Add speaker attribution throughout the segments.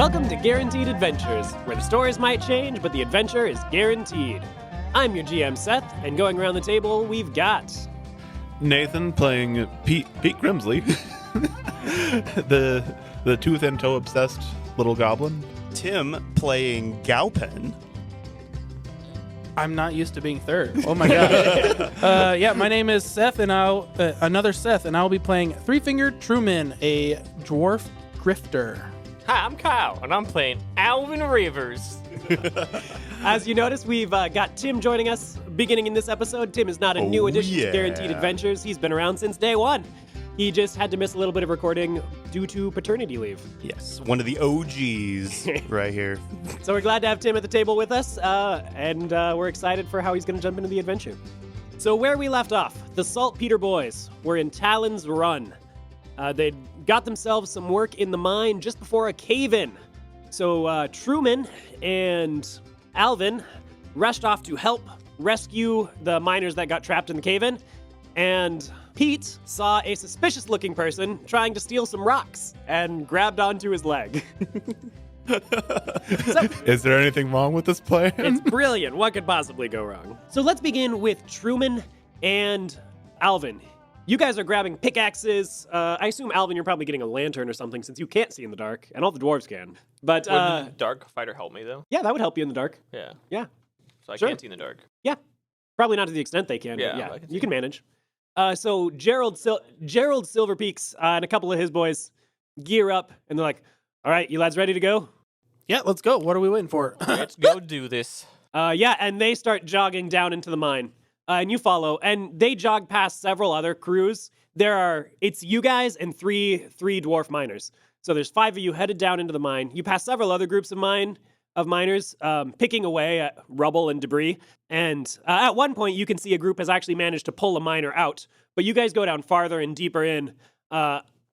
Speaker 1: Welcome to Guaranteed Adventures, where the stories might change, but the adventure is guaranteed. I'm your GM, Seth, and going around the table, we've got...
Speaker 2: Nathan playing Peet Grimsly, the tooth and toe obsessed little goblin.
Speaker 3: Tim playing Gowpen.
Speaker 4: I'm not used to being third. Oh my god. Yeah, my name is Seth, and another Seth, and I'll be playing Three-Fingered Truman, a dwarf grifter.
Speaker 5: Hi, I'm Kyle, and I'm playing Alvin Rivers.
Speaker 1: As you notice, we've got Tim joining us beginning in this episode. Tim is not a new addition to Guaranteed Adventures. He's been around since day one. He just had to miss a little bit of recording due to paternity leave.
Speaker 3: Yes, one of the OGs right here.
Speaker 1: So we're glad to have Tim at the table with us, and we're excited for how he's going to jump into the adventure. So where we left off, the Saltpeter boys were in Talon's Run. They'd got themselves some work in the mine just before a cave-in. So Truman and Alvin rushed off to help rescue the miners that got trapped in the cave-in, and Peet saw a suspicious-looking person trying to steal some rocks and grabbed onto his leg.
Speaker 2: Is there anything wrong with this plan?
Speaker 1: It's brilliant. What could possibly go wrong? So let's begin with Truman and Alvin. You guys are grabbing pickaxes. I assume, Alvin, you're probably getting a lantern or something since you can't see in the dark, and all the dwarves can. But
Speaker 5: Would the dark fighter help me, though?
Speaker 1: yeah, that would help you in the dark.
Speaker 5: Yeah.
Speaker 1: Yeah.
Speaker 5: So I
Speaker 1: Sure.
Speaker 5: can't see in the dark.
Speaker 1: Yeah. Probably not to the extent they can.
Speaker 5: Yeah,
Speaker 1: But yeah,
Speaker 5: I can see
Speaker 1: you can manage. So Gerald Silverpeaks and a couple of his boys gear up, and they're like, all right, you lads ready to go?
Speaker 4: Yeah, let's go. What are we waiting for?
Speaker 5: Let's go do this.
Speaker 1: Yeah, and they start jogging down into the mine. And you follow, and they jog past several other crews. It's you guys and three dwarf miners. So there's 5 of you headed down into the mine. You pass several other groups of miners picking away at rubble and debris. And at one point, you can see a group has actually managed to pull a miner out. But you guys go down farther and deeper in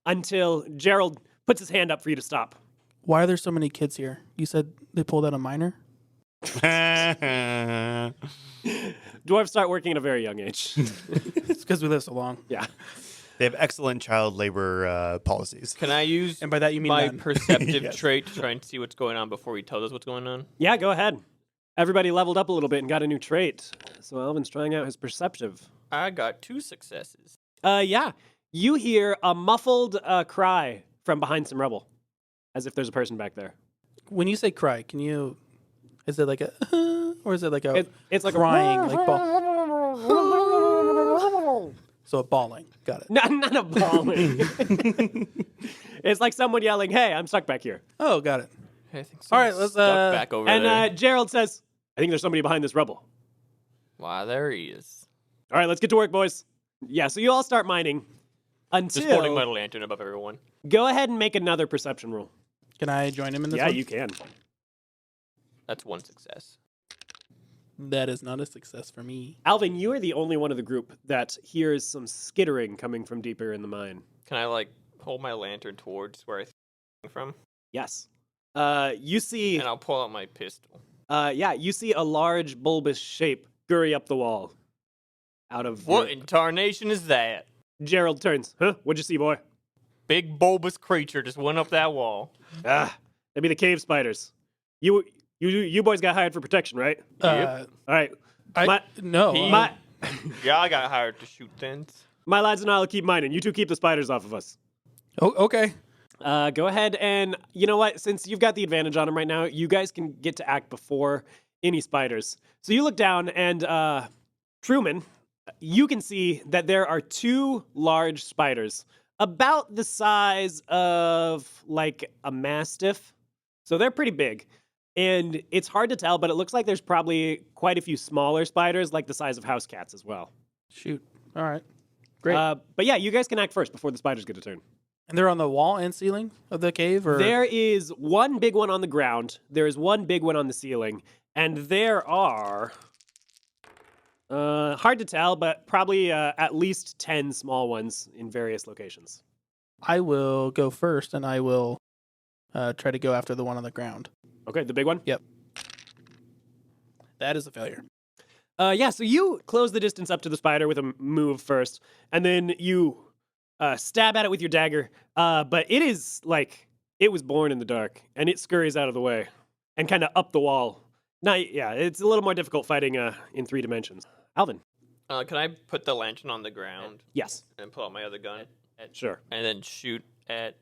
Speaker 1: until Gerald puts his hand up for you to stop.
Speaker 4: Why are there so many kids here? You said they pulled out a miner?
Speaker 1: Dwarves start working at a very young age.
Speaker 4: It's because we live so long.
Speaker 1: Yeah.
Speaker 3: They have excellent child labor policies.
Speaker 5: Can I use
Speaker 4: And by that you mean
Speaker 5: my
Speaker 4: none.
Speaker 5: perceptive
Speaker 3: Yes.
Speaker 5: trait to try and see what's going on before he tells us what's going on?
Speaker 1: Yeah, go ahead. Everybody leveled up a little bit and got a new trait. So Alvin's trying out his perceptive.
Speaker 5: I got 2 successes.
Speaker 1: Yeah. You hear a muffled cry from behind some rubble, as if there's a person back there.
Speaker 4: When you say cry, is it like a, or is it like a
Speaker 1: It's like
Speaker 4: crying,
Speaker 1: a...
Speaker 4: like so a bawling? Got it.
Speaker 1: Not a bawling. It's like someone yelling, hey, I'm stuck back here.
Speaker 4: Oh, got it.
Speaker 5: I think
Speaker 4: All right,
Speaker 5: someone's
Speaker 4: let's,
Speaker 5: stuck back over there.
Speaker 1: And Gerald says, I think there's somebody behind this rubble.
Speaker 5: Wow, there he is.
Speaker 1: All right, let's get to work, boys. Yeah, so you all start mining until...
Speaker 5: Just holding my lantern above everyone.
Speaker 1: Go ahead and make another perception roll.
Speaker 4: Can I join him in this
Speaker 1: Yeah,
Speaker 4: one?
Speaker 1: you can.
Speaker 5: That's 1 success.
Speaker 4: That is not a success for me.
Speaker 1: Alvin, you are the only one of the group that hears some skittering coming from deeper in the mine.
Speaker 5: Can I, hold my lantern towards where I think from?
Speaker 1: Yes. You see...
Speaker 5: And I'll pull out my pistol.
Speaker 1: you see a large bulbous shape scurry up the wall. Out of...
Speaker 5: What in tarnation is that?
Speaker 1: Gerald turns. Huh? What'd you see, boy?
Speaker 5: Big bulbous creature just went up that wall.
Speaker 1: That'd be the cave spiders. You boys got hired for protection, right? All right.
Speaker 4: No.
Speaker 5: Yeah, I got hired to shoot things.
Speaker 1: My lads and I will keep mining. You two keep the spiders off of us.
Speaker 4: Oh, okay.
Speaker 1: Go ahead and, you know what? Since you've got the advantage on them right now, you guys can get to act before any spiders. So you look down and, Truman, you can see that there are 2 large spiders about the size of, like, a mastiff. So they're pretty big. And it's hard to tell, but it looks like there's probably quite a few smaller spiders, like the size of house cats as well.
Speaker 4: Shoot. All right. Great.
Speaker 1: But yeah, you guys can act first before the spiders get a turn.
Speaker 4: And they're on the wall and ceiling of the cave? Or?
Speaker 1: There is one big one on the ground. There is one big one on the ceiling. And there are... hard to tell, but probably at least 10 small ones in various locations.
Speaker 4: I will go first, and I will try to go after the one on the ground.
Speaker 1: Okay, the big one?
Speaker 4: Yep. That is a failure.
Speaker 1: Yeah, so you close the distance up to the spider with a move first, and then you stab at it with your dagger. But it is, like, It was born in the dark, and it scurries out of the way and kind of up the wall. Now, yeah, it's a little more difficult fighting in 3 dimensions. Alvin.
Speaker 5: Can I put the lantern on the ground
Speaker 1: Yes.
Speaker 5: and pull out my other gun?
Speaker 1: Sure.
Speaker 5: And then shoot at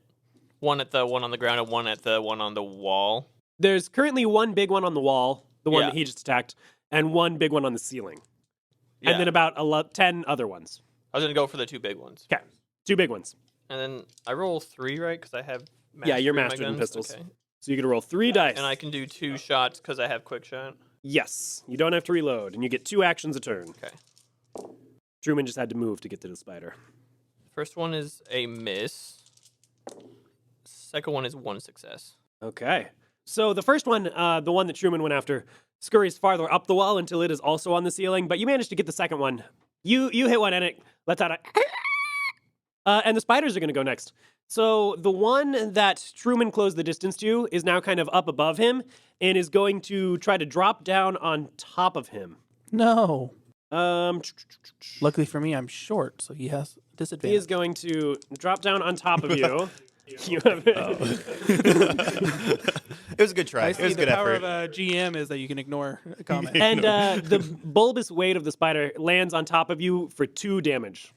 Speaker 5: one on the ground and one at the one on the wall.
Speaker 1: There's currently one big one on the wall, the one
Speaker 5: Yeah.
Speaker 1: that he just attacked, and one big one on the ceiling.
Speaker 5: Yeah.
Speaker 1: And then about 10 other ones.
Speaker 5: I was going to go for the 2 big ones.
Speaker 1: Okay. 2 big ones.
Speaker 5: And then I roll 3, right? Because I have
Speaker 1: Yeah, you're
Speaker 5: mastery in my
Speaker 1: mastered in
Speaker 5: guns?
Speaker 1: pistols.
Speaker 5: Okay.
Speaker 1: So you get to roll 3 dice.
Speaker 5: And I can do 2 shots because I have quick shot.
Speaker 1: Yes. You don't have to reload, and you get 2 actions a turn.
Speaker 5: Okay.
Speaker 1: Truman just had to move to get to the spider.
Speaker 5: First one is a miss. Second one is 1 success.
Speaker 1: Okay. So the first one, the one that Truman went after, scurries farther up the wall until it is also on the ceiling, but you managed to get the second one. You hit one and it lets out a... and the spiders are going to go next. So the one that Truman closed the distance to is now kind of up above him and is going to try to drop down on top of him.
Speaker 4: No.
Speaker 1: Um,
Speaker 4: Luckily for me, I'm short, so he has
Speaker 1: he
Speaker 4: disadvantage.
Speaker 1: is going to drop down on top of you. You have
Speaker 3: It was a good try.
Speaker 4: I
Speaker 3: It
Speaker 4: see
Speaker 3: was a
Speaker 4: the
Speaker 3: good
Speaker 4: power
Speaker 3: effort.
Speaker 4: of a GM is that you can ignore a comment.
Speaker 1: And the bulbous weight of the spider lands on top of you for 2 damage.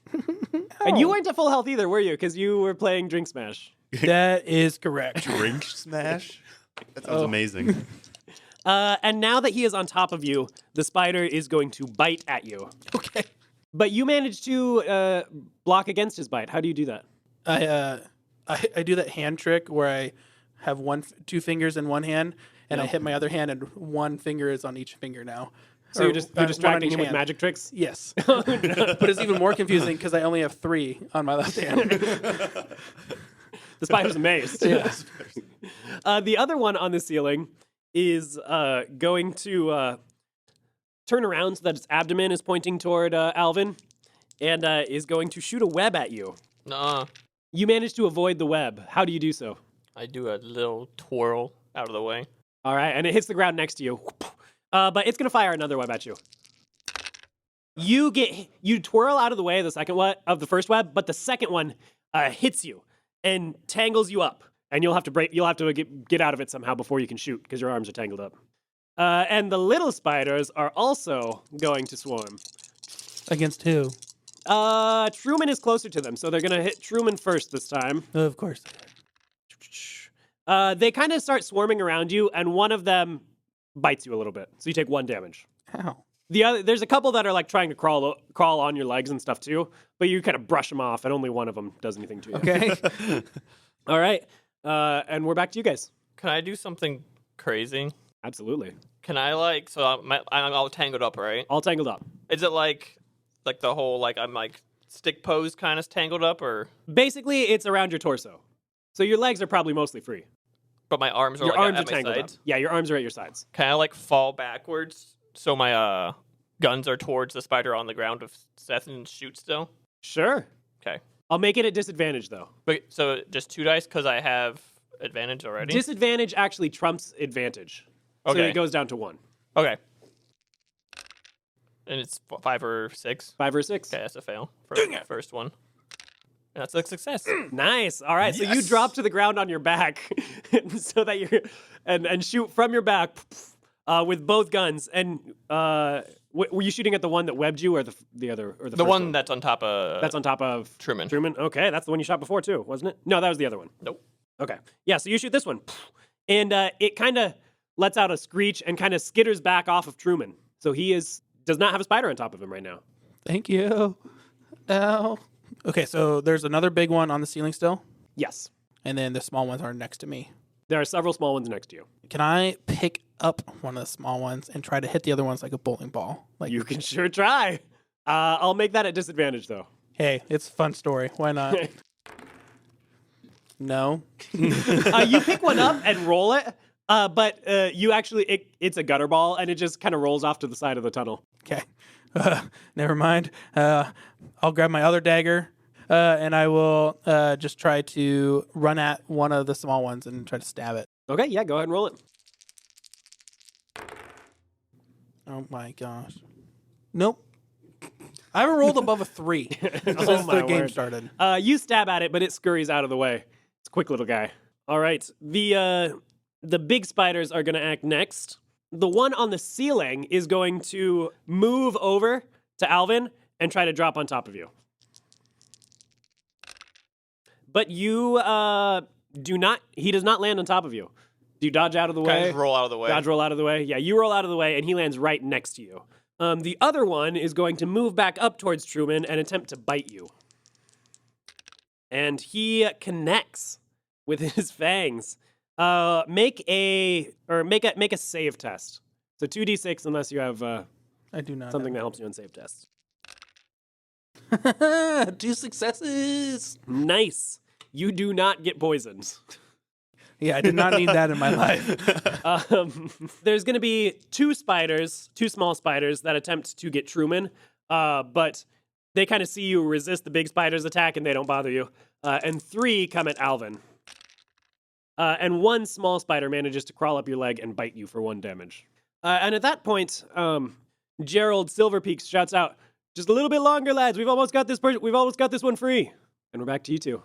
Speaker 1: And you weren't at full health either, were you? Because you were playing Drink Smash.
Speaker 4: That is correct.
Speaker 3: Drink smash? That sounds amazing.
Speaker 1: And now that he is on top of you, the spider is going to bite at you.
Speaker 4: Okay.
Speaker 1: But you managed to block against his bite. How do you do that?
Speaker 4: I do that hand trick where I have 2 fingers in one hand, and I hit my other hand, and 1 finger is on each finger now.
Speaker 1: So you're
Speaker 4: one on
Speaker 1: distracting
Speaker 4: each
Speaker 1: him with
Speaker 4: hand.
Speaker 1: magic tricks?
Speaker 4: Yes. But it's even more confusing because I only have 3 on my left hand.
Speaker 1: The spider's amazed.
Speaker 4: Yes.
Speaker 1: The other one on the ceiling is going to turn around so that its abdomen is pointing toward Alvin and is going to shoot a web at you.
Speaker 5: Nuh-uh.
Speaker 1: You managed to avoid the web. How do you do so?
Speaker 5: I do a little twirl out of the way.
Speaker 1: All right, and it hits the ground next to you. But it's going to fire another web at you. You twirl out of the way of the first web, but the second one hits you and tangles you up, and you'll have to get out of it somehow before you can shoot because your arms are tangled up. And the little spiders are also going to swarm.
Speaker 4: Against who?
Speaker 1: Truman is closer to them, so they're going to hit Truman first this time.
Speaker 4: Of course.
Speaker 1: They kind of start swarming around you, and one of them bites you a little bit, so you take 1 damage.
Speaker 4: Ow.
Speaker 1: There's a couple that are like trying to crawl on your legs and stuff too, but you kind of brush them off, and only one of them does anything to you.
Speaker 4: Okay.
Speaker 1: All right, and we're back to you guys.
Speaker 5: Can I do something crazy?
Speaker 1: Absolutely,
Speaker 5: Can I so I'm all tangled up, right?
Speaker 1: all tangled up.
Speaker 5: Is it like the whole I'm stick pose kind of tangled up, or
Speaker 1: Basically, it's around your torso, so your legs are probably mostly free.
Speaker 5: but my arms are
Speaker 1: Your arms are
Speaker 5: at my
Speaker 1: tangled up.
Speaker 5: sides?
Speaker 1: Yeah, your arms are at your sides.
Speaker 5: Can I fall backwards so my guns are towards the spider on the ground with Seth and shoot still?
Speaker 1: Sure.
Speaker 5: Okay.
Speaker 1: I'll make it a disadvantage though.
Speaker 5: But so just 2 dice because I have advantage already.
Speaker 1: Disadvantage actually trumps advantage, so
Speaker 5: Okay.
Speaker 1: it goes down to 1.
Speaker 5: Okay. And it's 5 or 6.
Speaker 1: 5 or 6.
Speaker 5: Okay, that's a fail for the first one. And that's a success.
Speaker 1: Nice. All right. So you drop to the ground on your back, so that you're and shoot from your back with both guns. And were you shooting at the one that webbed you, or the other, or the
Speaker 5: The
Speaker 1: first
Speaker 5: one that's on top of
Speaker 1: that's on top of
Speaker 5: Truman.
Speaker 1: Truman. Okay, that's the one you shot before too, wasn't it? No, that was the other one.
Speaker 5: Nope.
Speaker 1: Okay. Yeah. So you shoot this one, and it kind of lets out a screech and kind of skitters back off of Truman. So he does not have a spider on top of him right now.
Speaker 4: Thank you. Ow. Okay, so there's another big one on the ceiling still,
Speaker 1: Yes.
Speaker 4: and then the small ones are next to me.
Speaker 1: There are several small ones next to you.
Speaker 4: Can I pick up one of the small ones and try to hit the other ones like a bowling ball? Like,
Speaker 1: You can sure try. I'll make that at disadvantage though.
Speaker 4: hey, it's a fun story. Why not? No.
Speaker 1: You pick one up and roll it, but you actually it's a gutter ball and it just kind of rolls off to the side of the tunnel.
Speaker 4: Okay. Never mind. I'll grab my other dagger, and I will just try to run at one of the small ones and try to stab it.
Speaker 1: Okay, yeah, go ahead and roll it.
Speaker 4: Oh my gosh. Nope. I haven't rolled above a 3 since
Speaker 1: Oh my
Speaker 4: the game
Speaker 1: word.
Speaker 4: started.
Speaker 1: You stab at it, but it scurries out of the way. It's a quick little guy. All right. The big spiders are going to act next. The one on the ceiling is going to move over to Alvin and try to drop on top of you. But you do not. He does not land on top of you. Do you dodge out of the
Speaker 5: Kind
Speaker 1: way?
Speaker 5: of roll out of the way.
Speaker 1: Dodge roll out of the way. Yeah, you roll out of the way, and he lands right next to you. The other one is going to move back up towards Truman and attempt to bite you. And he connects with his fangs. Make a save test. So 2d6 unless you have
Speaker 4: I do not.
Speaker 1: something that helps you on save tests.
Speaker 4: 2 successes.
Speaker 1: Nice. You do not get poisoned.
Speaker 4: Yeah, I did not need that in my life.
Speaker 1: There's going to be two small spiders that attempt to get Truman, but they kind of see you resist the big spider's attack and they don't bother you. And 3 come at Alvin. And 1 small spider manages to crawl up your leg and bite you for 1 damage. And at that point, Gerald Silverpeaks shouts out, "Just a little bit longer, lads. We've almost got this one free." And we're back to you two.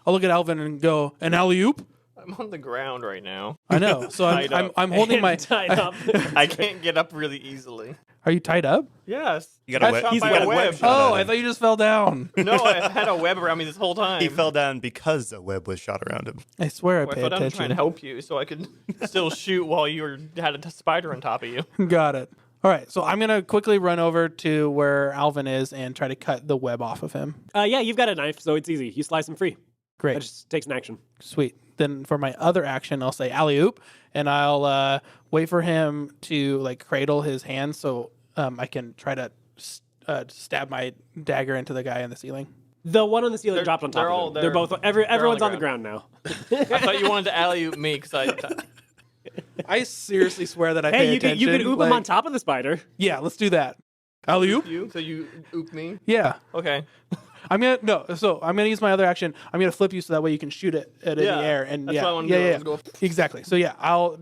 Speaker 4: I'll look at Alvin and go, "An alley-oop?"
Speaker 5: I'm on the ground right now.
Speaker 4: I know. So
Speaker 5: Tied up.
Speaker 4: I'm holding my...
Speaker 1: Tied up.
Speaker 5: I can't get up really easily.
Speaker 4: Are you tied up?
Speaker 5: Yes.
Speaker 3: You got a web.
Speaker 5: He's
Speaker 3: you
Speaker 5: got
Speaker 3: got
Speaker 5: a web.
Speaker 3: shot
Speaker 4: Oh,
Speaker 3: at
Speaker 4: I
Speaker 3: him.
Speaker 4: thought you just fell down.
Speaker 5: No, I had a web around me this whole time.
Speaker 3: He fell down because a web was shot around him.
Speaker 4: I swear I
Speaker 5: Well, I
Speaker 4: pay
Speaker 5: fell down trying
Speaker 4: attention.
Speaker 5: to help you so I could still shoot while you had a spider on top of you.
Speaker 4: Got it. All right, so I'm going to quickly run over to where Alvin is and try to cut the web off of him.
Speaker 1: Yeah, you've got a knife, so it's easy. You slice him free.
Speaker 4: Great.
Speaker 1: That just takes an action.
Speaker 4: Sweet. Then for my other action, I'll say alley-oop, and I'll wait for him to like cradle his hand so I can try to stab my dagger into the guy on the ceiling.
Speaker 1: The one on the ceiling
Speaker 5: They're-
Speaker 1: dropped on top
Speaker 5: they're
Speaker 1: of
Speaker 5: all-
Speaker 1: him.
Speaker 5: they're-
Speaker 1: They're both.
Speaker 5: they're
Speaker 1: Everyone's
Speaker 5: on
Speaker 1: on
Speaker 5: the
Speaker 1: the ground now.
Speaker 5: I thought you wanted to alley-oop me because
Speaker 4: I seriously swear that I pay
Speaker 1: Hey, you
Speaker 4: attention.
Speaker 1: can oop him on top of the spider.
Speaker 4: Yeah, let's do that. Alley-oop?
Speaker 5: you, so you oop me.
Speaker 4: Yeah.
Speaker 5: Okay.
Speaker 4: I'm gonna use my other action. I'm gonna flip you so that way you can shoot it in the air. And
Speaker 5: that's
Speaker 4: yeah,
Speaker 5: what I wanted
Speaker 4: yeah,
Speaker 5: to do.
Speaker 4: yeah,
Speaker 5: Let's go.
Speaker 4: exactly. So yeah, I'll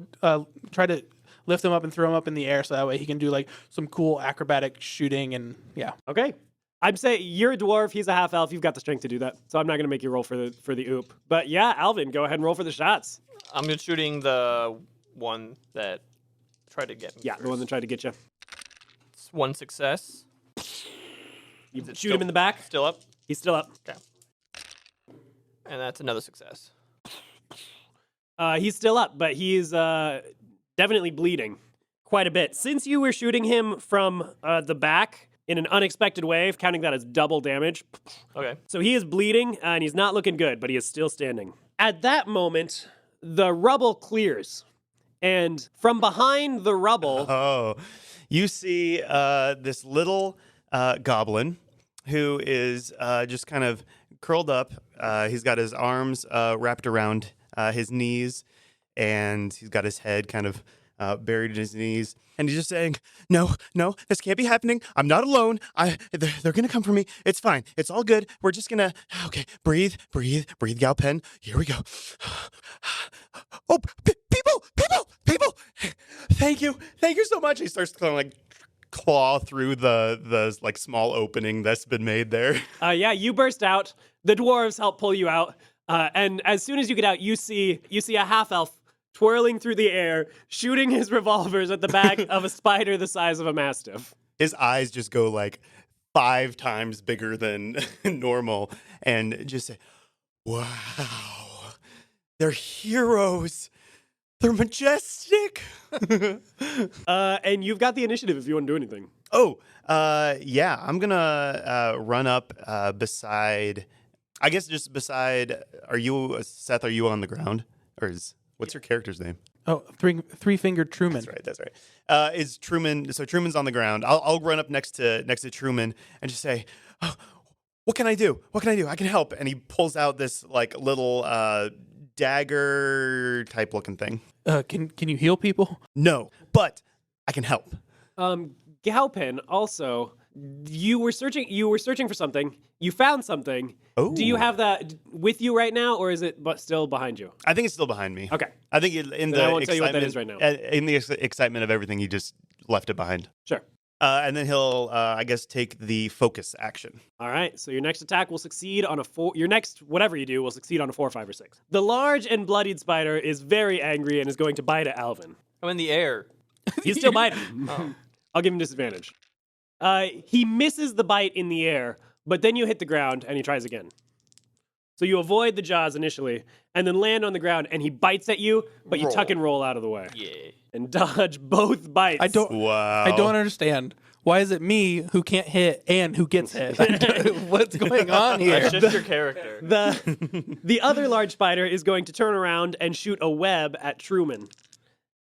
Speaker 4: try to lift him up and throw him up in the air so that way he can do like some cool acrobatic shooting and yeah.
Speaker 1: Okay. I'm saying you're a dwarf. He's a half elf. You've got the strength to do that. So I'm not going to make you roll for the oop. But yeah, Alvin, go ahead and roll for the shots.
Speaker 5: I'm just shooting the one that tried to get me.
Speaker 1: Yeah, the one that tried to get you.
Speaker 5: It's 1 success.
Speaker 1: You
Speaker 5: Is it
Speaker 1: shoot
Speaker 5: still-
Speaker 1: him in the back.
Speaker 5: Still up.
Speaker 1: He's still up.
Speaker 5: Okay. And that's another success.
Speaker 1: He's still up, but he's definitely bleeding quite a bit. Since you were shooting him from the back in an unexpected way, counting that as double damage.
Speaker 5: Okay.
Speaker 1: So he is bleeding, and he's not looking good, but he is still standing. At that moment, the rubble clears. And from behind the rubble,
Speaker 3: Oh, you see this little goblin who is just kind of curled up. He's got his arms wrapped around his knees, and he's got his head kind of buried in his knees. And he's just saying, no, this can't be happening. I'm not alone. They're going to come for me. It's fine. It's all good. We're just going to, okay, breathe, Gowpen. Here we go. Oh, people. Thank you so much. He starts to kind of like claw through the like small opening that's been made there.
Speaker 1: yeah, you burst out. The dwarves help pull you out. And as soon as you get out, you see a half-elf twirling through the air, shooting his revolvers at the back of a spider the size of a mastiff.
Speaker 3: His eyes just go like 5 times bigger than normal and just say, wow, they're heroes. They're majestic.
Speaker 1: And you've got the initiative if you want to do anything.
Speaker 3: Oh, yeah, I'm going to run up beside, I guess just beside, Seth, are you on the ground? Or what's your character's name?
Speaker 4: Oh, three-fingered Truman.
Speaker 3: That's right. Is Truman? So Truman's on the ground. I'll run up next to Truman and just say, oh, "What can I do? I can help." And he pulls out this like little dagger type looking thing.
Speaker 4: Can you heal people?
Speaker 3: No, but I can help.
Speaker 1: Gowpen, also, you were searching for something. You found something.
Speaker 3: Oh.
Speaker 1: Do you have that with you right now, or is it still behind you?
Speaker 3: I think it's still behind me.
Speaker 1: Okay.
Speaker 3: I think in
Speaker 1: Then
Speaker 3: the
Speaker 1: I won't tell you what that
Speaker 3: excitement-
Speaker 1: is right now.
Speaker 3: In the excitement of everything, he just left it behind.
Speaker 1: Sure.
Speaker 3: And then he'll, I guess, take the focus action.
Speaker 1: All right, so your next attack will succeed on a 4. Your next, whatever you do, will succeed on a 4, 5, or 6. The large and bloodied spider is very angry and is going to bite at Alvin.
Speaker 5: I'm in the air.
Speaker 1: He's still biting.
Speaker 5: Oh.
Speaker 1: I'll give him disadvantage. He misses the bite in the air, but then you hit the ground and he tries again. So you avoid the jaws initially and then land on the ground and he bites at you, but you tuck and roll out of the way.
Speaker 5: Yeah.
Speaker 1: And dodge both bites.
Speaker 4: I don't understand. Why is it me who can't hit and who gets hit? What's going on here?
Speaker 5: That's just your character.
Speaker 1: The other large spider is going to turn around and shoot a web at Truman.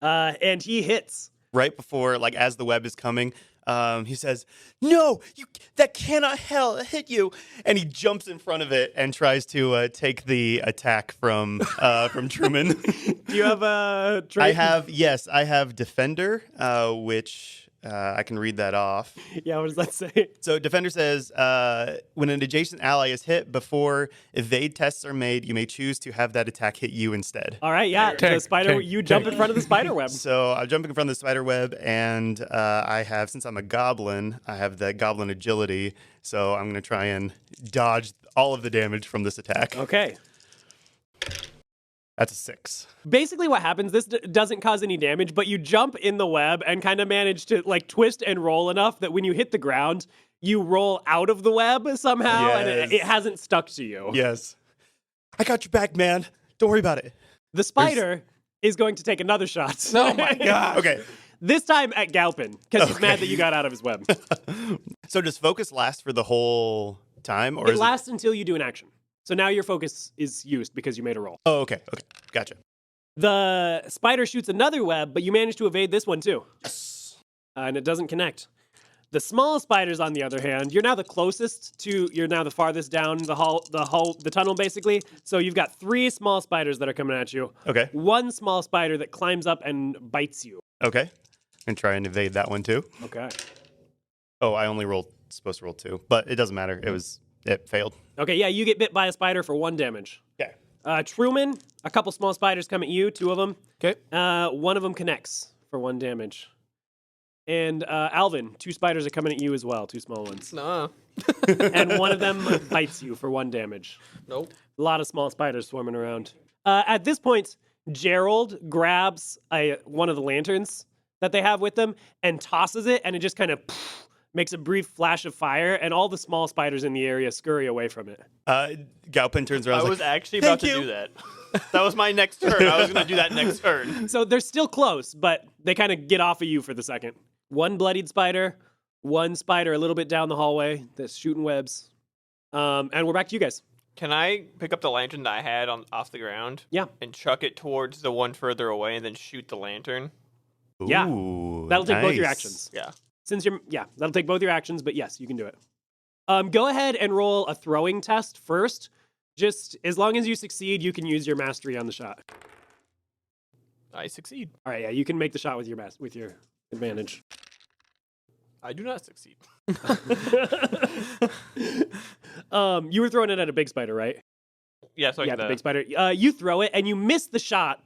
Speaker 1: And he hits.
Speaker 3: Right before, like, as the web is coming, he says, "No, that cannot hit you!" And he jumps in front of it and tries to take the attack from Truman.
Speaker 1: Do you have a trait?
Speaker 3: I have Defender, which I can read that off.
Speaker 1: Yeah, what does that say?
Speaker 3: So Defender says, when an adjacent ally is hit before evade tests are made, you may choose to have that attack hit you instead.
Speaker 1: All right, yeah. The spider, you jump in front of the spider web.
Speaker 3: So I'm jumping in front of the spider web, and I have, since I'm a goblin, I have the goblin agility. So I'm going to try and dodge all of the damage from this attack.
Speaker 1: Okay.
Speaker 3: That's a 6.
Speaker 1: Basically what happens, this doesn't cause any damage, but you jump in the web and kind of manage to like twist and roll enough that when you hit the ground, you roll out of the web somehow and it hasn't stuck to you.
Speaker 3: Yes. I got your back, man. Don't worry about it.
Speaker 1: The spider is going to take another shot.
Speaker 4: Oh my god.
Speaker 3: Okay.
Speaker 1: This time at Gowpen, because he's mad that you got out of his web.
Speaker 3: So does focus last for the whole time? Or
Speaker 1: It
Speaker 3: is
Speaker 1: lasts until you do an action. So now your focus is used because you made a roll.
Speaker 3: Oh, okay. Gotcha.
Speaker 1: The spider shoots another web, but you manage to evade this one too. And it doesn't connect. The small spiders, on the other hand, you're now the farthest down the tunnel, basically. So you've got 3 small spiders that are coming at you.
Speaker 3: Okay.
Speaker 1: 1 small spider that climbs up and bites you.
Speaker 3: Okay. And try and evade that one too.
Speaker 1: Okay.
Speaker 3: Oh, I only supposed to roll 2, but it doesn't matter. It failed.
Speaker 1: Okay, yeah, you get bit by a spider for 1 damage.
Speaker 3: Okay.
Speaker 1: Truman, a couple small spiders come at you, 2 of them.
Speaker 4: Okay.
Speaker 1: One of them connects for 1 damage. And Alvin, 2 spiders are coming at you as well, 2 small ones.
Speaker 5: Nah.
Speaker 1: And one of them bites you for 1 damage.
Speaker 5: Nope.
Speaker 1: A lot of small spiders swarming around. At this point, Gerald grabs one of the lanterns that they have with them and tosses it, and it just kind of makes a brief flash of fire, and all the small spiders in the area scurry away from it.
Speaker 3: Gowpen turns around.
Speaker 5: I was actually about to do that. That was my next turn. I was going to do that next turn.
Speaker 1: So they're still close, but they kind of get off of you for the second. 1 bloodied spider, 1 spider a little bit down the hallway that's shooting webs. And we're back to you guys.
Speaker 5: Can I pick up the lantern that I had off the ground?
Speaker 1: Yeah.
Speaker 5: And chuck it towards the one further away and then shoot the lantern?
Speaker 1: Yeah.
Speaker 3: Ooh,
Speaker 1: That'll take both your
Speaker 3: nice.
Speaker 1: actions.
Speaker 5: Yeah.
Speaker 1: That'll take both your actions, but yes, you can do it. Go ahead and roll a throwing test first. Just as long as you succeed, you can use your mastery on the shot.
Speaker 5: I succeed.
Speaker 1: All right, yeah, you can make the shot with your advantage.
Speaker 5: I do not succeed.
Speaker 1: You were throwing it at a big spider, right?
Speaker 5: Yeah, so
Speaker 1: Yeah, the big spider. You throw it and you miss the shot.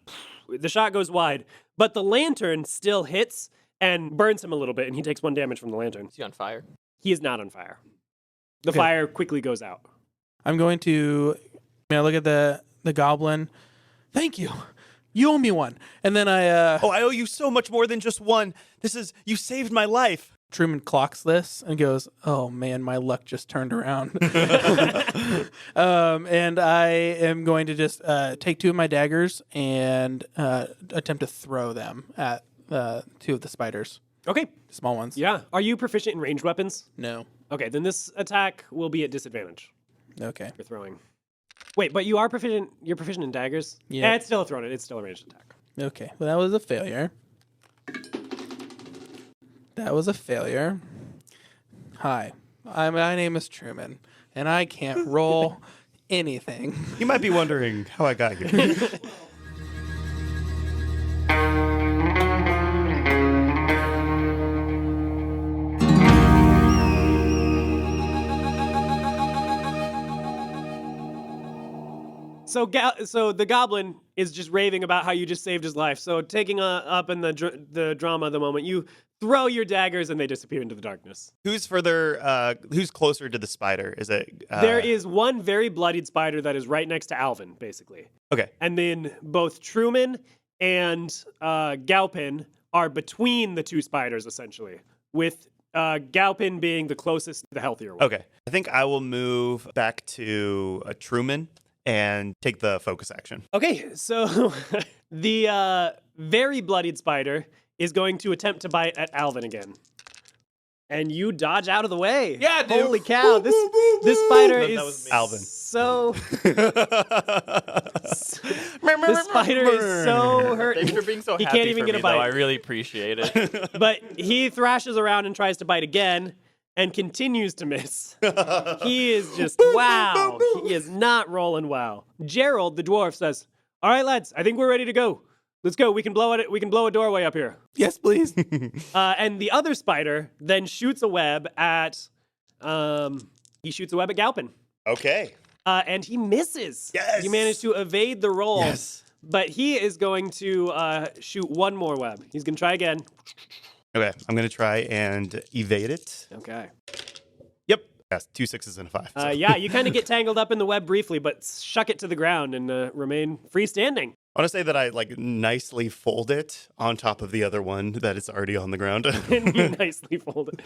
Speaker 1: The shot goes wide, but the lantern still hits and burns him a little bit, and he takes 1 damage from the lantern.
Speaker 5: Is he on fire?
Speaker 1: He is not on fire. The
Speaker 4: Okay.
Speaker 1: fire quickly goes out.
Speaker 4: I'm going to look at the goblin. Thank you. You owe me one. And then I
Speaker 3: Oh, I owe you so much more than just 1. You saved my life.
Speaker 4: Truman clocks this and goes, "Oh man, my luck just turned around." And I am going to just take 2 of my daggers and attempt to throw them at 2 of the spiders,
Speaker 1: Okay.
Speaker 4: the small ones.
Speaker 1: Yeah. Are you proficient in ranged weapons?
Speaker 4: No.
Speaker 1: Okay, then this attack will be at disadvantage
Speaker 4: Okay.
Speaker 1: for throwing. Wait, but you are proficient. You're proficient in daggers.
Speaker 4: Yeah.
Speaker 1: It's still a thrown. It's still a ranged attack.
Speaker 4: Okay. Well, that was a failure. Hi, my name is Truman, and I can't roll anything.
Speaker 3: You might be wondering how I got here.
Speaker 1: So the goblin is just raving about how you just saved his life. So taking up in the drama of the moment, you throw your daggers and they disappear into the darkness.
Speaker 3: Who's further? Who's closer to the spider? Is it?
Speaker 1: There is one very bloodied spider that is right next to Alvin, basically.
Speaker 3: Okay.
Speaker 1: And then both Truman and Gowpen are between the two spiders, essentially, with Gowpen being the closest, the healthier one.
Speaker 3: Okay. I think I will move back to Truman and take the focus action.
Speaker 1: Okay, so the very bloodied spider is going to attempt to bite at Alvin again. And you dodge out of the way.
Speaker 5: Yeah, dude.
Speaker 1: Holy cow. This spider
Speaker 5: That
Speaker 1: is
Speaker 5: was me.
Speaker 3: Alvin.
Speaker 1: so... the spider is so hurt.
Speaker 5: Thanks for being so
Speaker 1: He
Speaker 5: happy
Speaker 1: can't even
Speaker 5: for
Speaker 1: get a
Speaker 5: me, though. I
Speaker 1: bite.
Speaker 5: really appreciate it.
Speaker 1: But he thrashes around and tries to bite again and continues to miss. He is just, wow. He is not rolling well. Gerald, the dwarf, says, all right, lads, I think we're ready to go. Let's go. We can blow it. We can blow a doorway up here.
Speaker 4: Yes, please.
Speaker 1: And the other spider then shoots a web at Gowpen.
Speaker 3: Okay.
Speaker 1: And he misses.
Speaker 3: Yes.
Speaker 1: You manage to evade the roll.
Speaker 3: Yes.
Speaker 1: But he is going to shoot one more web. He's going to try again.
Speaker 3: Okay. I'm gonna try and evade it.
Speaker 1: Okay.
Speaker 3: Yep. Yes. 2 6s and a 5. So.
Speaker 1: Yeah, you kind of get tangled up in the web briefly, but shuck it to the ground and remain freestanding.
Speaker 3: I want to say that I nicely fold it on top of the other one that is already on the ground.
Speaker 1: And you nicely fold it.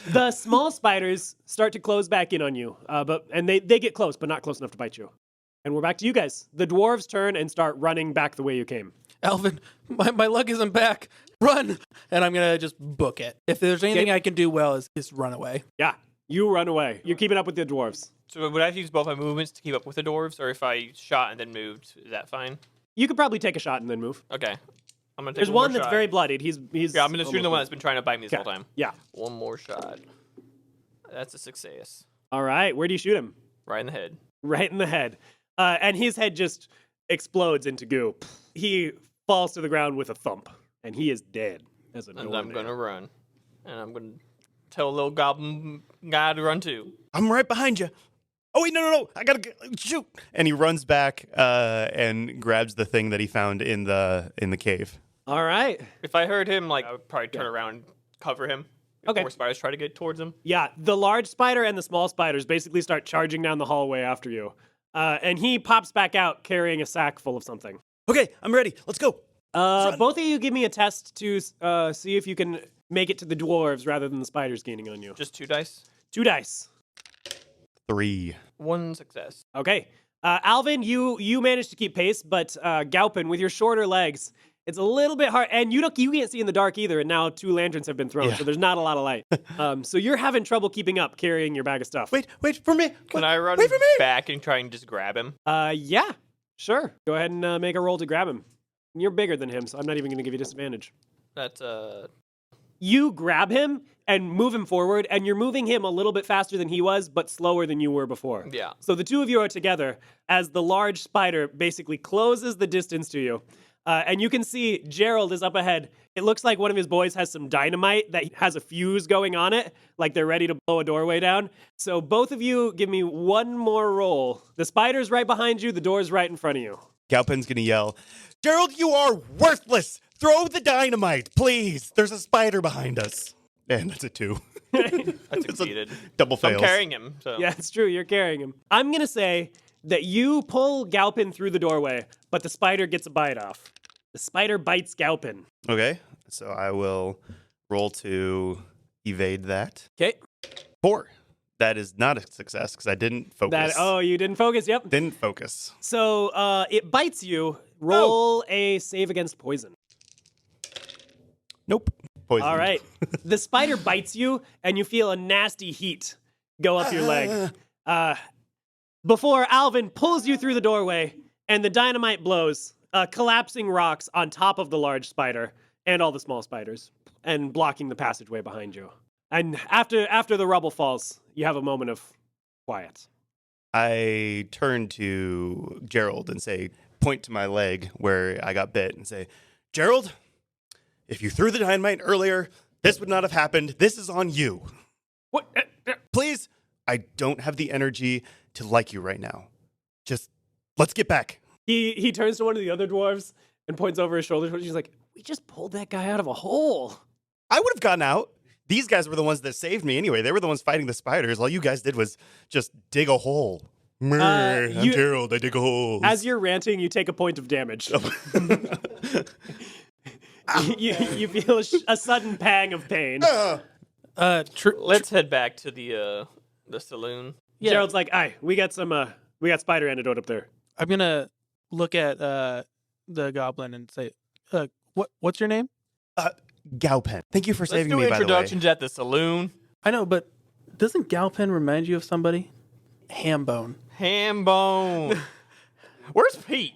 Speaker 1: The small spiders start to close back in on you, and they get close, but not close enough to bite you. And we're back to you guys. The dwarves turn and start running back the way you came.
Speaker 4: Alvin, my luck isn't back. Run! And I'm going to just book it. If there's anything I can do well is just run away.
Speaker 1: Yeah, you run away. You're keeping up with the dwarves.
Speaker 5: So would I have to use both my movements to keep up with the dwarves, or if I shot and then moved, is that fine?
Speaker 1: You could probably take a shot and then move.
Speaker 5: Okay. I'm gonna take
Speaker 1: There's one that's
Speaker 5: shot.
Speaker 1: very bloodied. He's
Speaker 5: Yeah, I'm gonna shoot the
Speaker 1: almost
Speaker 5: one that's been trying to bite me this
Speaker 1: dead.
Speaker 5: whole time.
Speaker 1: Yeah.
Speaker 5: One more shot. That's a success.
Speaker 1: All right. Where do you shoot him?
Speaker 5: Right in the head.
Speaker 1: Right in the head. And his head just explodes into goo. He falls to the ground with a thump, and he is dead as a
Speaker 5: And I'm
Speaker 1: doornail.
Speaker 5: gonna run. And I'm gonna tell little goblin guy to run too.
Speaker 3: I'm right behind you. Oh wait, no! I gotta shoot! And he runs back and grabs the thing that he found in the cave.
Speaker 1: All right.
Speaker 5: If I heard him, I would probably turn around and cover him. If
Speaker 1: Okay.
Speaker 5: more spiders try to get towards him.
Speaker 1: Yeah, the large spider and the small spiders basically start charging down the hallway after you. And he pops back out carrying a sack full of something.
Speaker 3: Okay, I'm ready. Let's go.
Speaker 1: Both of you give me a test to see if you can make it to the dwarves rather than the spiders gaining on you.
Speaker 5: Just 2 dice.
Speaker 1: 2 dice.
Speaker 3: 3.
Speaker 5: 1 success.
Speaker 1: Okay. Alvin, you managed to keep pace, but Gowpen, with your shorter legs, it's a little bit hard. And you can't see in the dark either, and now 2 lanterns have been thrown, so there's not a lot of light. So you're having trouble keeping up carrying your bag of stuff.
Speaker 3: Wait for me.
Speaker 5: Can I run
Speaker 3: wait for me.
Speaker 5: back and try and just grab him?
Speaker 1: Yeah, sure. Go ahead and make a roll to grab him. You're bigger than him, so I'm not even going to give you disadvantage.
Speaker 5: That's
Speaker 1: You grab him and move him forward, and you're moving him a little bit faster than he was, but slower than you were before.
Speaker 5: Yeah.
Speaker 1: So the two of you are together as the large spider basically closes the distance to you. And you can see Gerald is up ahead. It looks like one of his boys has some dynamite that has a fuse going on it, like they're ready to blow a doorway down. So both of you give me one more roll. The spider's right behind you, the door's right in front of you.
Speaker 3: Gowpen's gonna yell, Gerald, you are worthless! Throw the dynamite, please! There's a spider behind us. And that's a 2.
Speaker 5: I succeeded.
Speaker 3: Double
Speaker 5: I'm
Speaker 3: fails.
Speaker 5: carrying him. So
Speaker 1: Yeah, it's true. You're carrying him. I'm going to say that you pull Gowpen through the doorway, but the spider gets a bite off. The spider bites Gowpen.
Speaker 3: Okay, so I will roll to evade that.
Speaker 1: Okay.
Speaker 3: 4. That is not a success because I didn't focus.
Speaker 1: You didn't focus? Yep.
Speaker 3: Didn't focus.
Speaker 1: So it bites you. Roll a save against poison.
Speaker 3: Nope. Poison.
Speaker 1: All right. The spider bites you, and you feel a nasty heat go up your leg. Before Alvin pulls you through the doorway, and the dynamite blows, collapsing rocks on top of the large spider and all the small spiders, and blocking the passageway behind you. And after the rubble falls, you have a moment of quiet.
Speaker 3: I turn to Gerald and say, point to my leg where I got bit and say, Gerald, if you threw the dynamite earlier, this would not have happened. This is on you.
Speaker 1: What?
Speaker 3: Please, I don't have the energy to like you right now. Just let's get back.
Speaker 1: He turns to one of the other dwarves and points over his shoulder. He's like, we just pulled that guy out of a hole.
Speaker 3: I would have gotten out. These guys were the ones that saved me anyway. They were the ones fighting the spiders. All you guys did was just dig a hole. I'm Gerald. I dig a hole.
Speaker 1: As you're ranting, you take a point of damage. you feel a sudden pang of pain.
Speaker 5: Let's head back to the saloon.
Speaker 4: Yeah.
Speaker 1: Gerald's like, "Aye, we got spider antidote up there."
Speaker 4: I'm gonna look at the goblin and say, what's your name?
Speaker 3: Gowpen. Thank you for
Speaker 5: Let's
Speaker 3: saving
Speaker 5: do
Speaker 3: me, by the way.
Speaker 5: introductions at the saloon.
Speaker 4: I know, but doesn't Gowpen remind you of somebody? Hambone.
Speaker 5: Hambone. Where's Pete?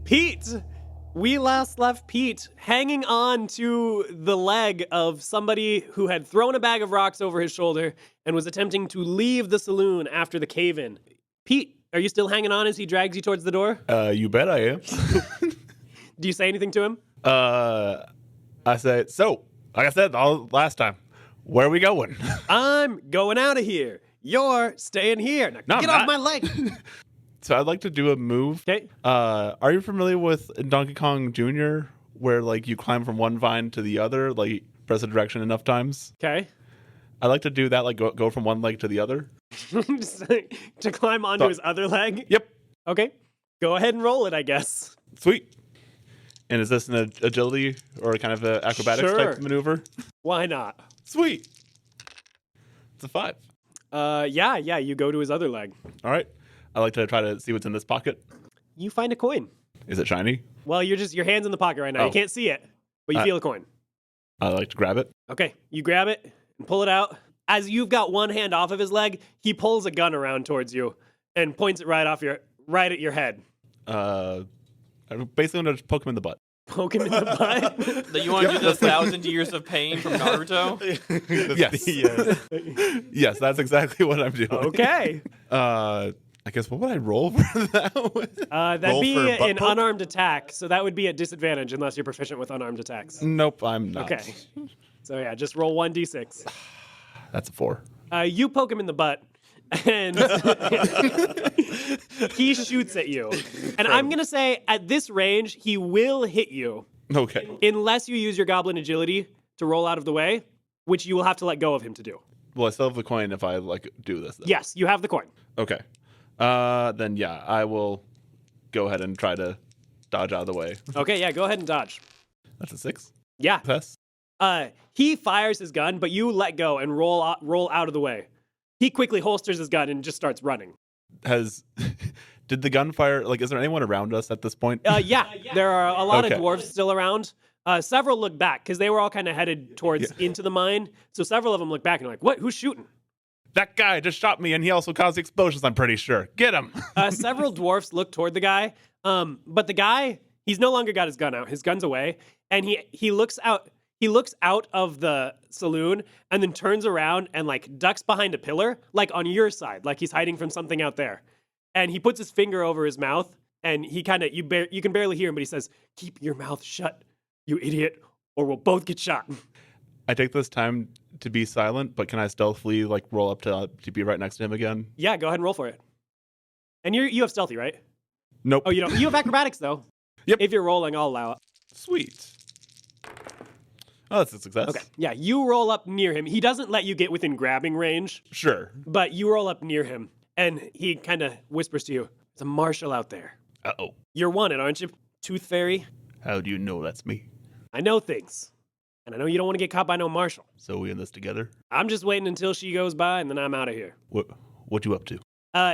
Speaker 1: Pete! We last left Pete hanging on to the leg of somebody who had thrown a bag of rocks over his shoulder and was attempting to leave the saloon after the cave-in. Pete, are you still hanging on as he drags you towards the door?
Speaker 2: You bet I am.
Speaker 1: Do you say anything to him?
Speaker 2: I say, so, like I said last time, where are we going?
Speaker 1: I'm going out of here. You're staying here. Now
Speaker 2: No,
Speaker 1: get
Speaker 2: I'm
Speaker 1: off
Speaker 2: not.
Speaker 1: my leg.
Speaker 2: So I'd like to do a move.
Speaker 1: Okay.
Speaker 2: Are you familiar with Donkey Kong Jr., where like you climb from one vine to the other, like press a direction enough times?
Speaker 1: Okay.
Speaker 2: I'd like to do that, like go from one leg to the other.
Speaker 1: To climb onto his other leg?
Speaker 2: Yep.
Speaker 1: Okay. Go ahead and roll it, I guess.
Speaker 2: Sweet. And is this an agility or kind of an acrobatics
Speaker 1: Sure.
Speaker 2: type maneuver?
Speaker 1: Why not?
Speaker 2: Sweet. It's a 5.
Speaker 1: Yeah, you go to his other leg.
Speaker 2: All right. I like to try to see what's in this pocket.
Speaker 1: You find a coin.
Speaker 2: Is it shiny?
Speaker 1: Well, your hand's in the pocket right now.
Speaker 2: Oh.
Speaker 1: You can't see it, but you feel a coin.
Speaker 2: I like to grab it.
Speaker 1: Okay, you grab it and pull it out. As you've got one hand off of his leg, he pulls a gun around towards you and points it right at your head.
Speaker 2: I'm basically going to poke him in the butt.
Speaker 1: Poke him in the butt.
Speaker 5: You want to do the 1,000 years of pain from Naruto?
Speaker 2: Yes. Yes, that's exactly what I'm doing.
Speaker 1: Okay.
Speaker 2: I guess what would I roll for that?
Speaker 1: That'd
Speaker 3: Roll
Speaker 1: be
Speaker 3: for butt
Speaker 1: an
Speaker 3: poke?
Speaker 1: unarmed attack, so that would be at disadvantage unless you're proficient with unarmed attacks.
Speaker 2: Nope, I'm not.
Speaker 1: Okay. So yeah, just roll 1d6.
Speaker 2: That's a 4.
Speaker 1: You poke him in the butt, and he shoots at you. And I'm going to say, at this range, he will hit you
Speaker 2: Okay.
Speaker 1: unless you use your goblin agility to roll out of the way, which you will have to let go of him to do.
Speaker 2: Well, I still have the coin if I do this. Then.
Speaker 1: Yes, you have the coin.
Speaker 2: Okay. Then yeah, I will go ahead and try to dodge out of the way.
Speaker 1: Okay, yeah, go ahead and dodge.
Speaker 2: That's a 6.
Speaker 1: Yeah.
Speaker 2: Pass.
Speaker 1: He fires his gun, but you let go and roll out of the way. He quickly holsters his gun and just starts running.
Speaker 2: Did the gunfire, is there anyone around us at this point?
Speaker 1: Yeah, there are a lot
Speaker 2: Okay.
Speaker 1: of dwarves still around. Several look back because they were all kind of headed towards into the mine. So several of them look back and are like, what? Who's shooting?
Speaker 2: That guy just shot me and he also caused the explosions, I'm pretty sure. Get him.
Speaker 1: Several dwarfs look toward the guy, but the guy, he's no longer got his gun out. His gun's away, and he looks out. He looks out of the saloon and then turns around and ducks behind a pillar, on your side, like he's hiding from something out there. And he puts his finger over his mouth, and he kind of you can barely hear him, but he says, "Keep your mouth shut, you idiot, or we'll both get shot."
Speaker 2: I take this time to be silent, but can I stealthily roll up to be right next to him again?
Speaker 1: Yeah, go ahead and roll for it. And you have stealthy, right?
Speaker 2: Nope.
Speaker 1: Oh, you don't. You have acrobatics though.
Speaker 2: Yep.
Speaker 1: If you're rolling, I'll allow it.
Speaker 2: Sweet. Oh, that's a success.
Speaker 1: Okay. Yeah, you roll up near him. He doesn't let you get within grabbing range,
Speaker 2: Sure.
Speaker 1: but you roll up near him, and he kind of whispers to you, "There's a marshal out there.
Speaker 2: Uh-oh.
Speaker 1: You're wanted, aren't you, Tooth Fairy?
Speaker 2: How do you know that's me?
Speaker 1: I know things, and I know you don't want to get caught by no marshal.
Speaker 2: So we in this together?
Speaker 1: I'm just waiting until she goes by, and then I'm out of here."
Speaker 2: What you up to?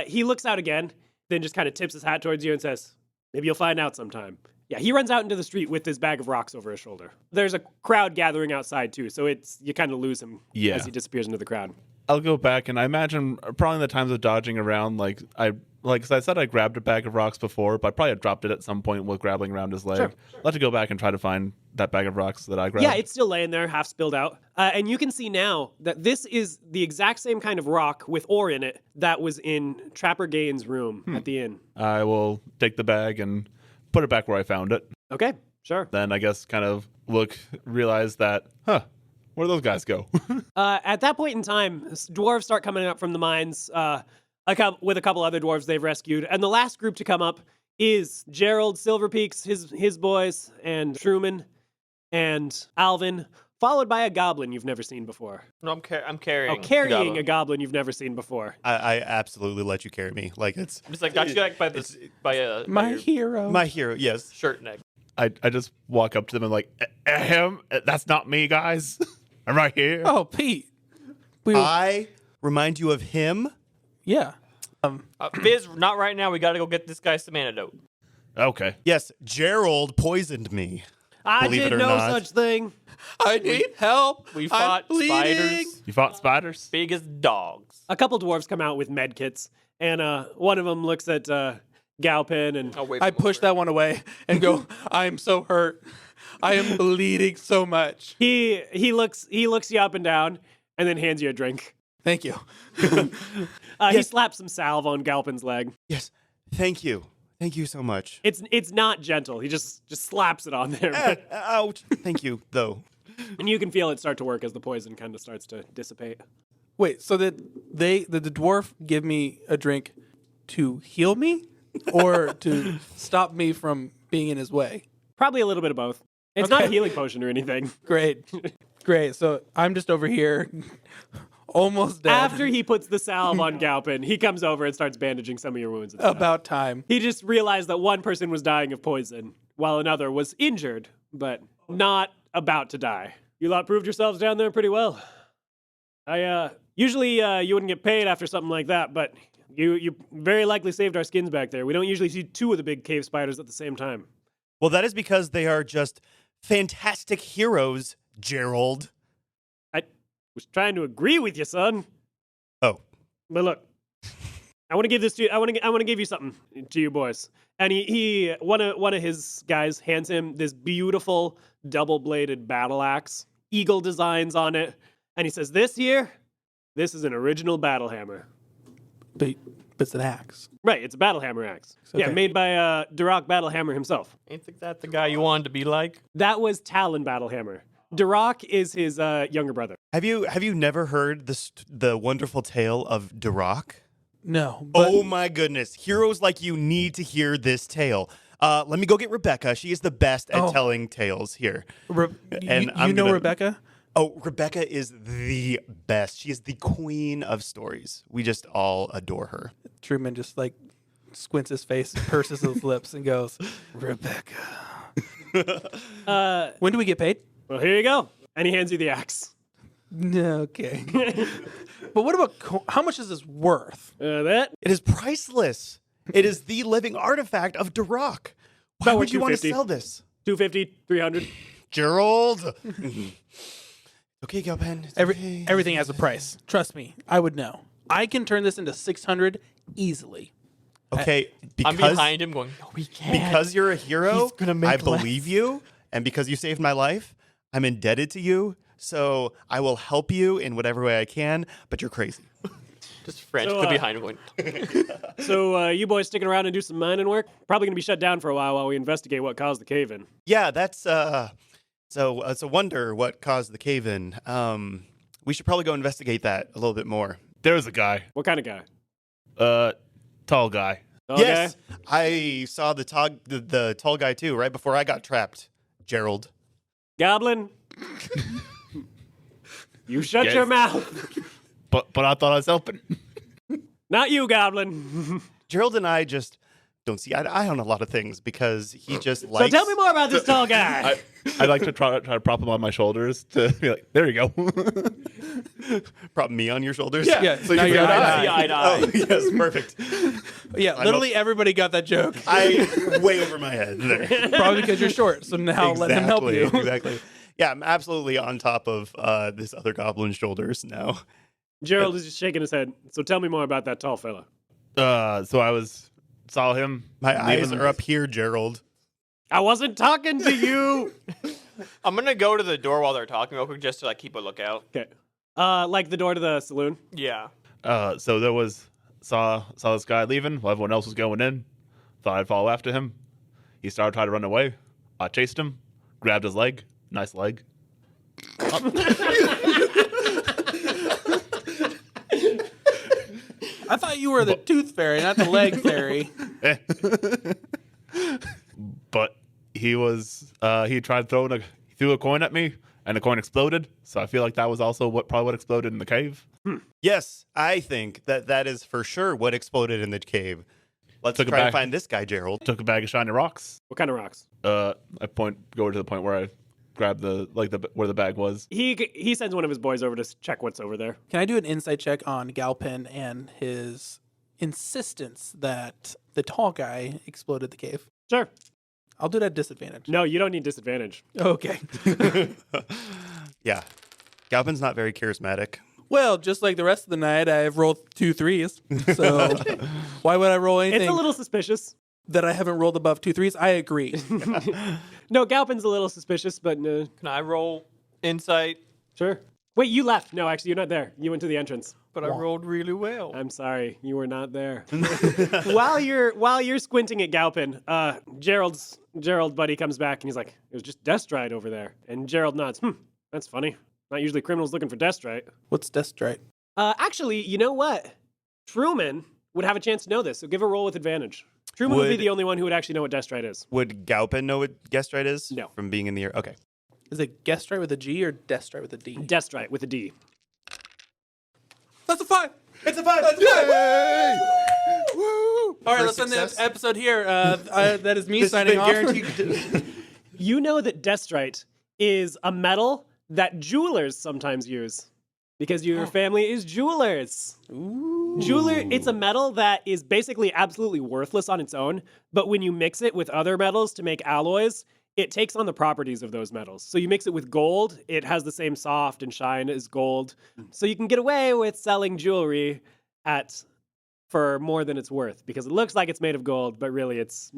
Speaker 1: He looks out again, then just kind of tips his hat towards you and says, "Maybe you'll find out sometime." Yeah, he runs out into the street with his bag of rocks over his shoulder. There's a crowd gathering outside too, so you kind of lose him
Speaker 2: Yeah.
Speaker 1: as he disappears into the crowd.
Speaker 2: I'll go back, and I imagine probably in the times of dodging around, I like, 'cause I said I grabbed a bag of rocks before, but I probably had dropped it at some point with grabbling around his leg.
Speaker 1: Sure.
Speaker 2: I'll have to go back and try to find that bag of rocks that I grabbed.
Speaker 1: Yeah, it's still laying there, half spilled out. And you can see now that this is the exact same kind of rock with ore in it that was in Trapper Gaines' room at the inn.
Speaker 2: I will take the bag and put it back where I found it.
Speaker 1: Okay, sure.
Speaker 2: Then I guess kind of realize that, where'd those guys go?
Speaker 1: At that point in time, dwarves start coming up from the mines with a couple other dwarves they've rescued. And the last group to come up is Gerald, Silverpeaks, his boys, and Truman, and Alvin, followed by a goblin you've never seen before.
Speaker 5: No, I'm carrying.
Speaker 1: Oh, carrying a goblin you've never seen before.
Speaker 3: I absolutely let you carry me. Like it's
Speaker 5: Just like got you like by
Speaker 4: My
Speaker 5: your
Speaker 4: hero.
Speaker 3: my hero. Yes.
Speaker 5: shirt neck.
Speaker 2: I just walk up to them and like, him? That's not me, guys. I'm right here.
Speaker 4: Oh, Pete.
Speaker 3: I remind you of him.
Speaker 4: Yeah.
Speaker 5: Fizz, not right now. We got to go get this guy some antidote.
Speaker 2: Okay.
Speaker 3: Yes, Gerald poisoned me.
Speaker 1: I
Speaker 3: Believe it
Speaker 1: did
Speaker 3: or
Speaker 1: no
Speaker 3: not.
Speaker 1: such thing.
Speaker 4: I need help.
Speaker 5: We fought spiders,
Speaker 2: You fought spiders?
Speaker 5: big as dogs.
Speaker 1: A couple dwarves come out with med kits, and one of them looks at Gowpen and
Speaker 5: Oh wait,
Speaker 4: I push that one away and go, I'm so hurt. I am bleeding so much.
Speaker 1: he looks you up and down, and then hands you a drink.
Speaker 4: Thank you.
Speaker 1: He slaps some salve on Galpen's leg.
Speaker 3: Yes. Thank you. Thank you so much.
Speaker 1: It's not gentle. He just slaps it on there,
Speaker 3: Ouch. Thank you, though.
Speaker 1: and you can feel it start to work as the poison kind of starts to dissipate.
Speaker 4: Wait, so did the dwarf give me a drink to heal me or to stop me from being in his way?
Speaker 1: Probably a little bit of both. It's not a healing potion or anything.
Speaker 4: Great. Great. So I'm just over here almost dead.
Speaker 1: After he puts the salve on Gowpen, he comes over and starts bandaging some of your wounds. And stuff.
Speaker 4: About time.
Speaker 1: He just realized that one person was dying of poison, while another was injured, but not about to die. You lot proved yourselves down there pretty well. Usually you wouldn't get paid after something like that, but you very likely saved our skins back there. We don't usually see two of the big cave spiders at the same time.
Speaker 3: Well, that is because they are just fantastic heroes, Gerald.
Speaker 1: I was trying to agree with you, son.
Speaker 3: Oh.
Speaker 1: But look, I want to give this to you. I want to give you something to you boys. And he one of his guys hands him this beautiful double-bladed battle axe, eagle designs on it, and he says, "This is an original battle hammer."
Speaker 4: But it's an axe.
Speaker 1: Right, it's a battle hammer axe.
Speaker 4: Okay.
Speaker 1: Yeah, made by Duroc Battlehammer himself.
Speaker 5: Ain't that the guy you wanted to be like?
Speaker 1: That was Talon Battlehammer. Duroc is his younger brother.
Speaker 3: Have you never heard the wonderful tale of Duroc?
Speaker 4: No. But
Speaker 3: Oh my goodness. Heroes like you need to hear this tale. Let me go get Rebecca. She is the best at telling tales here.
Speaker 4: and you
Speaker 3: I'm
Speaker 4: know
Speaker 3: gonna-
Speaker 4: Rebecca?
Speaker 3: Oh, Rebecca is the best. She is the queen of stories. We just all adore her.
Speaker 4: Truman just like squints his face, purses his lips, and goes, Rebecca. When do we get paid?
Speaker 1: Well, here you go. And he hands you the axe.
Speaker 4: Okay. But what about how much is this worth?
Speaker 1: That?
Speaker 3: It is priceless. It is the living artifact of Duroc. Why
Speaker 1: About
Speaker 3: would you want to
Speaker 1: 250.
Speaker 3: sell this?
Speaker 1: 250, 300.
Speaker 3: Gerald. Okay, Gowpen. It's okay.
Speaker 4: Everything has a price. Trust me, I would know. I can turn this into 600 easily.
Speaker 3: Okay,
Speaker 5: I'm
Speaker 3: because
Speaker 5: behind him going, no, we can't.
Speaker 3: because you're a hero,
Speaker 5: He's gonna make
Speaker 3: I
Speaker 5: less.
Speaker 3: believe you, and because you saved my life, I'm indebted to you. So I will help you in whatever way I can. But you're crazy.
Speaker 5: Just French
Speaker 1: So,
Speaker 5: behind him going,
Speaker 1: So you boys sticking around and do some mining work? Probably going to be shut down for a while we investigate what caused the cave-in.
Speaker 3: Yeah, that's So it's a wonder what caused the cave-in. We should probably go investigate that a little bit more.
Speaker 2: There's a guy.
Speaker 1: What kind of guy?
Speaker 2: Tall guy.
Speaker 1: Tall
Speaker 3: Yes,
Speaker 1: guy?
Speaker 3: I saw the tall guy too, right before I got trapped. Gerald.
Speaker 1: Goblin? You shut
Speaker 2: Yes.
Speaker 1: your mouth.
Speaker 2: But I thought I was helping.
Speaker 1: Not you, Goblin.
Speaker 3: Gerald and I just don't see eye to eye on a lot of things because he just
Speaker 1: So
Speaker 3: likes.
Speaker 1: tell me more about this tall guy.
Speaker 2: I like to try to prop him on my shoulders to be like, there you go.
Speaker 3: Prop me on your shoulders.
Speaker 4: Yeah,
Speaker 2: So
Speaker 4: now
Speaker 2: you
Speaker 4: you're
Speaker 2: got
Speaker 4: eye to
Speaker 5: eye to eye.
Speaker 3: Oh yes, perfect.
Speaker 4: Yeah, literally everybody got that joke.
Speaker 3: I way over my head there.
Speaker 4: Probably because you're short. So now let him help you.
Speaker 3: Exactly. Yeah, I'm absolutely on top of this other goblin's shoulders now.
Speaker 1: Gerald is just shaking his head. So tell me more about that tall fella.
Speaker 2: So I saw him.
Speaker 3: My eyes
Speaker 2: leaving-
Speaker 3: are up here, Gerald.
Speaker 1: I wasn't talking to you.
Speaker 5: I'm gonna go to the door while they're talking real quick, just to keep a lookout.
Speaker 1: Okay. Like the door to the saloon.
Speaker 5: Yeah.
Speaker 2: So there was saw this guy leaving while everyone else was going in. Thought I'd follow after him. He started trying to run away. I chased him, grabbed his leg. Nice leg.
Speaker 4: I thought you were the tooth fairy, not the leg fairy.
Speaker 2: But he was he tried throwing he threw a coin at me and the coin exploded. So I feel like that was also probably what exploded in the cave.
Speaker 3: Yes, I think that is for sure what exploded in the cave. Let's
Speaker 2: Took it
Speaker 3: try to
Speaker 2: back.
Speaker 3: find this guy, Gerald.
Speaker 2: Took a bag of shiny rocks.
Speaker 1: What kind of rocks?
Speaker 2: I go over to the point where I grabbed where the bag was.
Speaker 1: He sends one of his boys over to check what's over there.
Speaker 4: Can I do an insight check on Gowpen and his insistence that the tall guy exploded the cave?
Speaker 1: Sure.
Speaker 4: I'll do that at disadvantage.
Speaker 1: No, you don't need disadvantage.
Speaker 4: Okay.
Speaker 3: Yeah. Galpin's not very charismatic.
Speaker 4: Well, just like the rest of the night, I've rolled 2 3s. So why would I roll anything
Speaker 1: It's a little suspicious.
Speaker 4: that I haven't rolled above 2 3s? I agree.
Speaker 1: No, Gowpen's a little suspicious, but
Speaker 5: Can I roll insight?
Speaker 1: sure. Wait, you left. No, actually, you're not there. You went to the entrance.
Speaker 5: But I rolled really well.
Speaker 1: I'm sorry, you were not there. while you're squinting at Gowpen, Gerald's buddy comes back and he's like, "It was just Destrite over there." And Gerald nods. That's funny. Not usually criminals looking for Destrite.
Speaker 4: What's Destrite?
Speaker 1: Actually, you know what? Truman would have a chance to know this, so give a roll with advantage. Truman would be
Speaker 3: Would-
Speaker 1: the only one who would actually know what Destrite is.
Speaker 3: Would Gowpen know what Gestrite is?
Speaker 1: No.
Speaker 3: From being in the air? Okay.
Speaker 4: Is it Gestrite with a G or Destrite with a D?
Speaker 1: Destrite with a D.
Speaker 4: That's a 5.
Speaker 3: It's a 5!
Speaker 4: Woo! All right,
Speaker 3: First
Speaker 4: let's end the
Speaker 3: success.
Speaker 4: episode here. That is me
Speaker 3: This has
Speaker 4: signing
Speaker 3: been
Speaker 4: off.
Speaker 3: guaranteed.
Speaker 1: You know that Destrite is a metal that jewelers sometimes use because your family is jewelers. It's a metal that is basically absolutely worthless on its own, but when you mix it with other metals to make alloys, it takes on the properties of those metals. So you mix it with gold, it has the same soft and shine as gold. So you can get away with selling jewelry for more than it's worth because it looks like it's made of gold, but really it's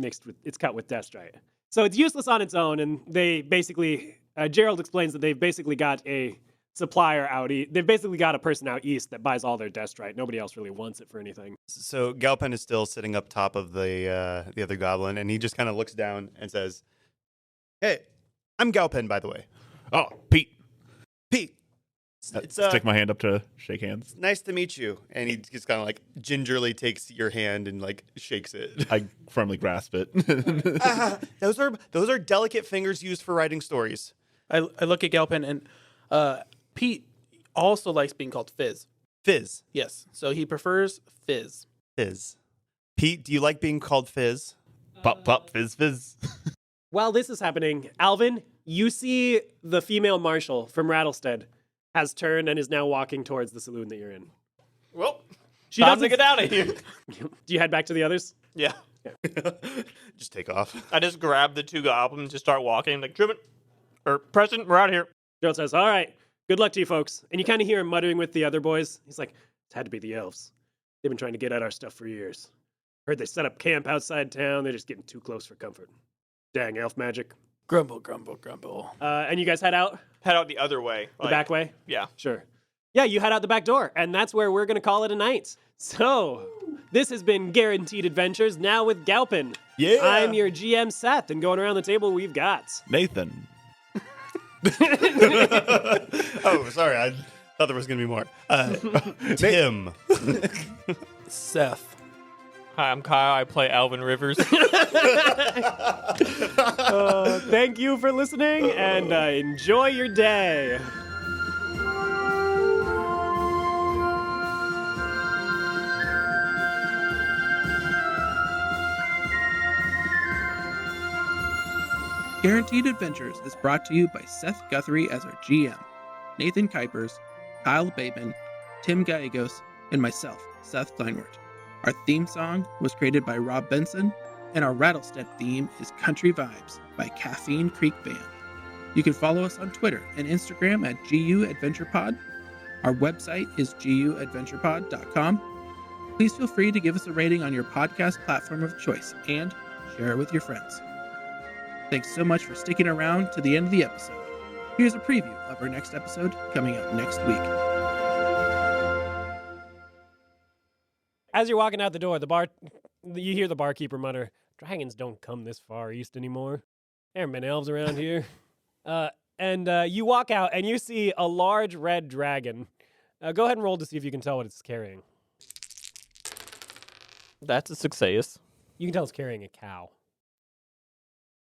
Speaker 1: cut with Destrite. So it's useless on its own, and they basically Gerald explains that they've basically got a supplier out they've basically got a person out east that buys all their Destrite. Nobody else really wants it for anything.
Speaker 3: So Gowpen is still sitting up top of the other goblin, and he just kind of looks down and says, "Hey, I'm Gowpen, by the way.
Speaker 2: Oh, Pete.
Speaker 3: Pete, it's
Speaker 2: Stick my hand up to shake hands.
Speaker 3: nice to meet you." And he just kind of like gingerly takes your hand and like shakes it.
Speaker 2: I firmly grasp it.
Speaker 3: Those are delicate fingers used for writing stories.
Speaker 4: I look at Gowpen and Pete also likes being called Fizz.
Speaker 3: Fizz.
Speaker 4: Yes, so he prefers Fizz.
Speaker 3: Fizz. Pete, do you like being called Fizz?
Speaker 2: Pop, pop, fizz, fizz.
Speaker 1: While this is happening, Alvin, you see the female marshal from Rattlestead has turned and is now walking towards the saloon that you're in.
Speaker 5: Well,
Speaker 1: She
Speaker 5: time to
Speaker 1: doesn't.
Speaker 5: get out of here.
Speaker 1: Do you head back to the others?
Speaker 5: Yeah.
Speaker 3: Just take off.
Speaker 5: I just grab the 2 goblins, just start walking. Like, Truman, or Preston, we're out of here.
Speaker 1: Gerald says, "All right, good luck to you folks." And you kind of hear him muttering with the other boys. He's like, "It's had to be the elves. They've been trying to get at our stuff for years. Heard they set up camp outside town. They're just getting too close for comfort. Dang elf magic."
Speaker 4: Grumble, grumble, grumble.
Speaker 1: And you guys head out
Speaker 5: Head out the other way.
Speaker 1: the back way?
Speaker 5: Yeah.
Speaker 1: Sure. Yeah, you head out the back door, and that's where we're going to call it a night. So, this has been Guaranteed Adventures, now with Gowpen.
Speaker 3: Yeah.
Speaker 1: I'm your GM, Seth, and going around the table, we've got...
Speaker 2: Nathan.
Speaker 3: Oh, sorry. I thought there was going to be more. Tim.
Speaker 4: Seth.
Speaker 5: Hi, I'm Kyle. I play Alvin Rivers.
Speaker 1: Thank you for listening, and enjoy your day.
Speaker 6: Guaranteed Adventures is brought to you by Seth Guthrie as our GM, Nathan Kuipers, Kyle Bateman, Tim Gallegos, and myself, Seth Kleinwort. Our theme song was created by Rob Benson, and our Rattlestead theme is Country Vibes by Caffeine Creek Band. You can follow us on Twitter and Instagram at GU Adventure Pod. Our website is guadventurepod.com. please feel free to give us a rating on your podcast platform of choice and share it with your friends. Thanks so much for sticking around to the end of the episode. Here's a preview of our next episode coming up next week.
Speaker 1: As you're walking out the door, you hear the barkeeper mutter, "Dragons don't come this far east anymore. There haven't been elves around here." And you walk out and you see a large red dragon. Go ahead and roll to see if you can tell what it's carrying.
Speaker 5: That's a success.
Speaker 1: You can tell it's carrying a cow.